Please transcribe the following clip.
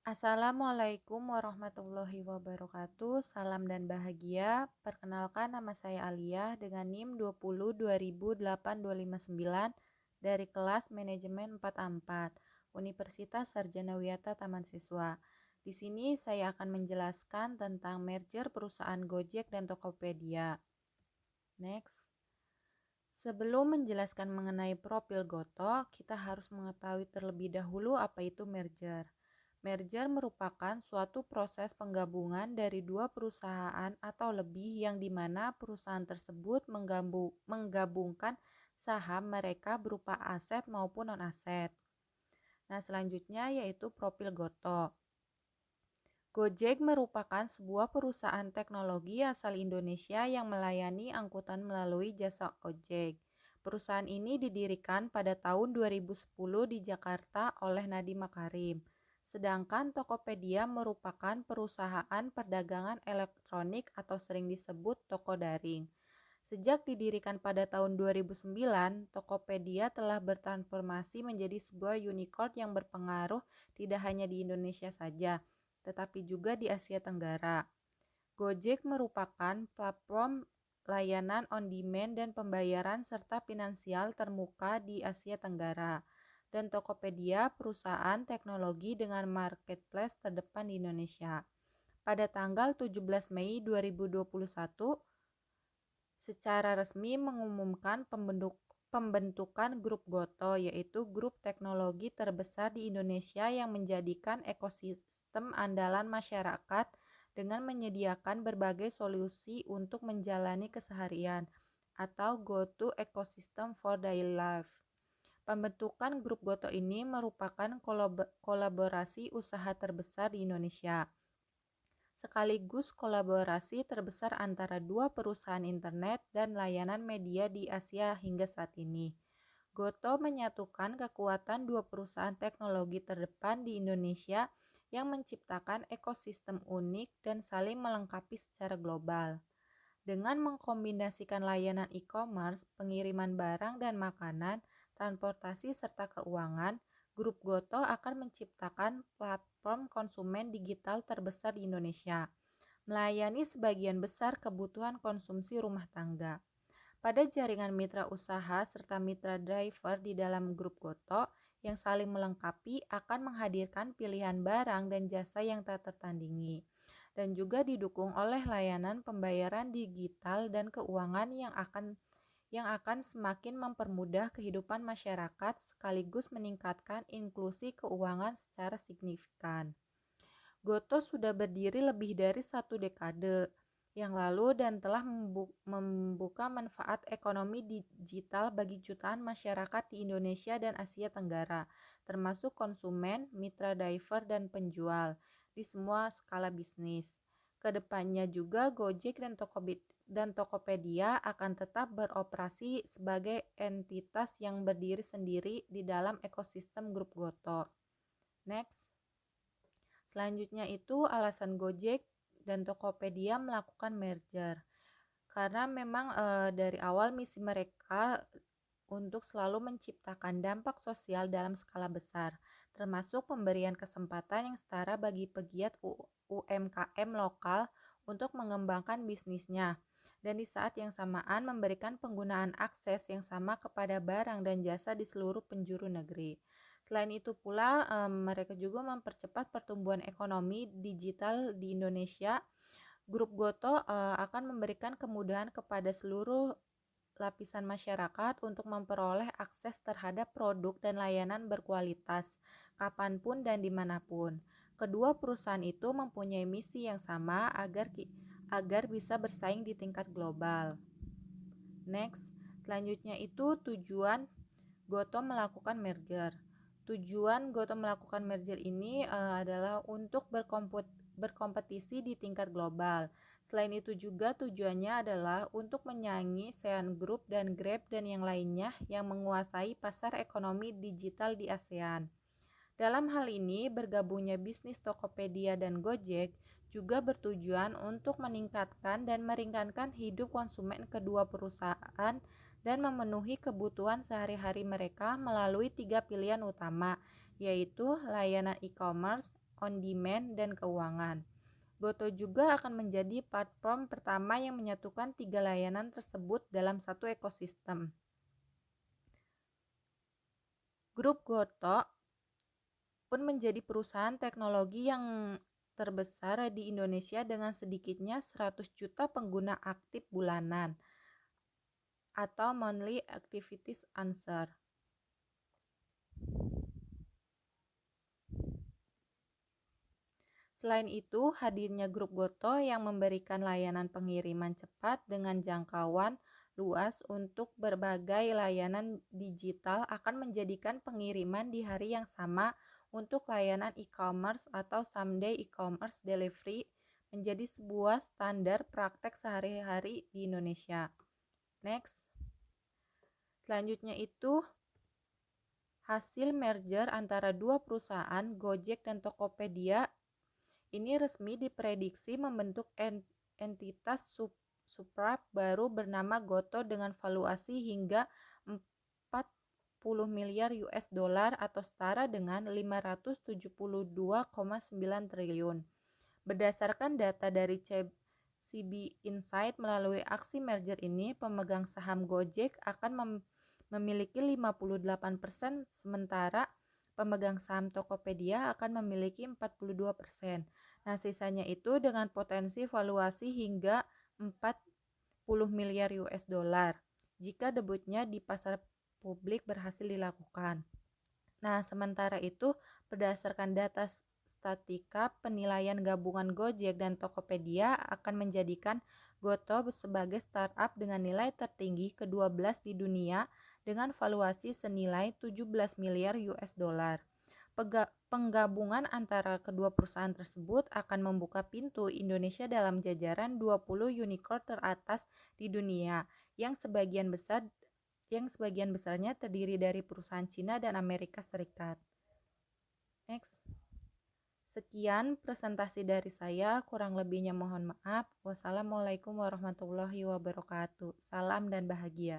Assalamualaikum warahmatullahi wabarakatuh. Salam dan bahagia. Perkenalkan, nama saya Alia dengan NIM 20 208 259 dari kelas Manajemen 4A4 Universitas Sarjana Wiyata Taman Siswa. Di sini saya akan menjelaskan tentang merger perusahaan Gojek dan Tokopedia. Next. Sebelum menjelaskan mengenai profil Goto, kita harus mengetahui terlebih dahulu apa itu merger. Merger merupakan suatu proses penggabungan dari dua perusahaan atau lebih yang dimana perusahaan tersebut menggabungkan saham mereka berupa aset maupun non-aset. Nah, selanjutnya yaitu profil Goto. Gojek merupakan sebuah perusahaan teknologi asal Indonesia yang melayani angkutan melalui jasa ojek. Perusahaan ini didirikan pada tahun 2010 di Jakarta oleh Nadiem Makarim. Sedangkan Tokopedia merupakan perusahaan perdagangan elektronik atau sering disebut toko daring. Sejak didirikan pada tahun 2009, Tokopedia telah bertransformasi menjadi sebuah unicorn yang berpengaruh tidak hanya di Indonesia saja, tetapi juga di Asia Tenggara. Gojek merupakan platform layanan on-demand dan pembayaran serta finansial termuka di Asia Tenggara. Dan Tokopedia perusahaan teknologi dengan marketplace terdepan di Indonesia. Pada tanggal 17 Mei 2021, secara resmi mengumumkan pembentukan grup Goto, yaitu grup teknologi terbesar di Indonesia yang menjadikan ekosistem andalan masyarakat dengan menyediakan berbagai solusi untuk menjalani keseharian atau GoTo Ecosystem for Daily Life. Pembentukan grup Goto ini merupakan kolaborasi usaha terbesar di Indonesia, sekaligus kolaborasi terbesar antara dua perusahaan internet dan layanan media di Asia hingga saat ini. Goto menyatukan kekuatan dua perusahaan teknologi terdepan di Indonesia yang menciptakan ekosistem unik dan saling melengkapi secara global. Dengan mengkombinasikan layanan e-commerce, pengiriman barang dan makanan, transportasi serta keuangan, grup Goto akan menciptakan platform konsumen digital terbesar di Indonesia, melayani sebagian besar kebutuhan konsumsi rumah tangga. Pada jaringan mitra usaha serta mitra driver di dalam grup Goto yang saling melengkapi akan menghadirkan pilihan barang dan jasa yang tak tertandingi, dan juga didukung oleh layanan pembayaran digital dan keuangan yang akan semakin mempermudah kehidupan masyarakat sekaligus meningkatkan inklusi keuangan secara signifikan. Goto sudah berdiri lebih dari 1 dekade yang lalu dan telah membuka manfaat ekonomi digital bagi jutaan masyarakat di Indonesia dan Asia Tenggara, termasuk konsumen, mitra driver, dan penjual di semua skala bisnis. Kedepannya juga Gojek dan Tokopedia akan tetap beroperasi sebagai entitas yang berdiri sendiri di dalam ekosistem grup Goto. Next. Selanjutnya itu alasan Gojek dan Tokopedia melakukan merger. Karena memang dari awal misi mereka untuk selalu menciptakan dampak sosial dalam skala besar, termasuk pemberian kesempatan yang setara bagi pegiat UMKM lokal untuk mengembangkan bisnisnya, dan di saat yang samaan memberikan penggunaan akses yang sama kepada barang dan jasa di seluruh penjuru negeri. Selain itu pula, mereka juga mempercepat pertumbuhan ekonomi digital di Indonesia. Grup Goto akan memberikan kemudahan kepada seluruh lapisan masyarakat untuk memperoleh akses terhadap produk dan layanan berkualitas kapanpun dan dimanapun. Kedua perusahaan itu mempunyai misi yang sama agar bisa bersaing di tingkat global. Next, selanjutnya itu tujuan Goto melakukan merger. Tujuan Goto melakukan merger ini adalah untuk berkompetisi di tingkat global. Selain itu juga tujuannya adalah untuk menyaingi Sean Group dan Grab dan yang lainnya yang menguasai pasar ekonomi digital di ASEAN. Dalam hal ini, bergabungnya bisnis Tokopedia dan Gojek juga bertujuan untuk meningkatkan dan meringankan hidup konsumen kedua perusahaan dan memenuhi kebutuhan sehari-hari mereka melalui 3 pilihan utama, yaitu layanan e-commerce, on demand, dan keuangan. Goto juga akan menjadi platform pertama yang menyatukan 3 layanan tersebut dalam satu ekosistem. Grup Goto pun menjadi perusahaan teknologi yang terbesar di Indonesia dengan sedikitnya 100 juta pengguna aktif bulanan atau monthly activities user. Selain itu, hadirnya grup Goto yang memberikan layanan pengiriman cepat dengan jangkauan luas untuk berbagai layanan digital akan menjadikan pengiriman di hari yang sama untuk layanan e-commerce atau someday e-commerce delivery menjadi sebuah standar praktek sehari-hari di Indonesia. Next. Selanjutnya itu hasil merger antara dua perusahaan, Gojek dan Tokopedia, ini resmi diprediksi membentuk entitas subprime baru bernama Goto dengan valuasi hingga 40 miliar US dollar atau setara dengan 572,9 triliun. Berdasarkan data dari CB Insight, melalui aksi merger ini, pemegang saham Gojek akan memiliki 58%, sementara pemegang saham Tokopedia akan memiliki 42%. Nah, sisanya itu dengan potensi valuasi hingga 40 miliar US dollar jika debutnya di pasar publik berhasil dilakukan. Nah, sementara itu berdasarkan data statika, penilaian gabungan Gojek dan Tokopedia akan menjadikan Goto sebagai startup dengan nilai tertinggi ke-12 di dunia dengan valuasi senilai 17 miliar US dollar. Penggabungan antara kedua perusahaan tersebut akan membuka pintu Indonesia dalam jajaran 20 unicorn teratas di dunia yang sebagian besarnya terdiri dari perusahaan Cina dan Amerika Serikat. Next. Sekian presentasi dari saya, kurang lebihnya mohon maaf. Wassalamualaikum warahmatullahi wabarakatuh. Salam dan bahagia.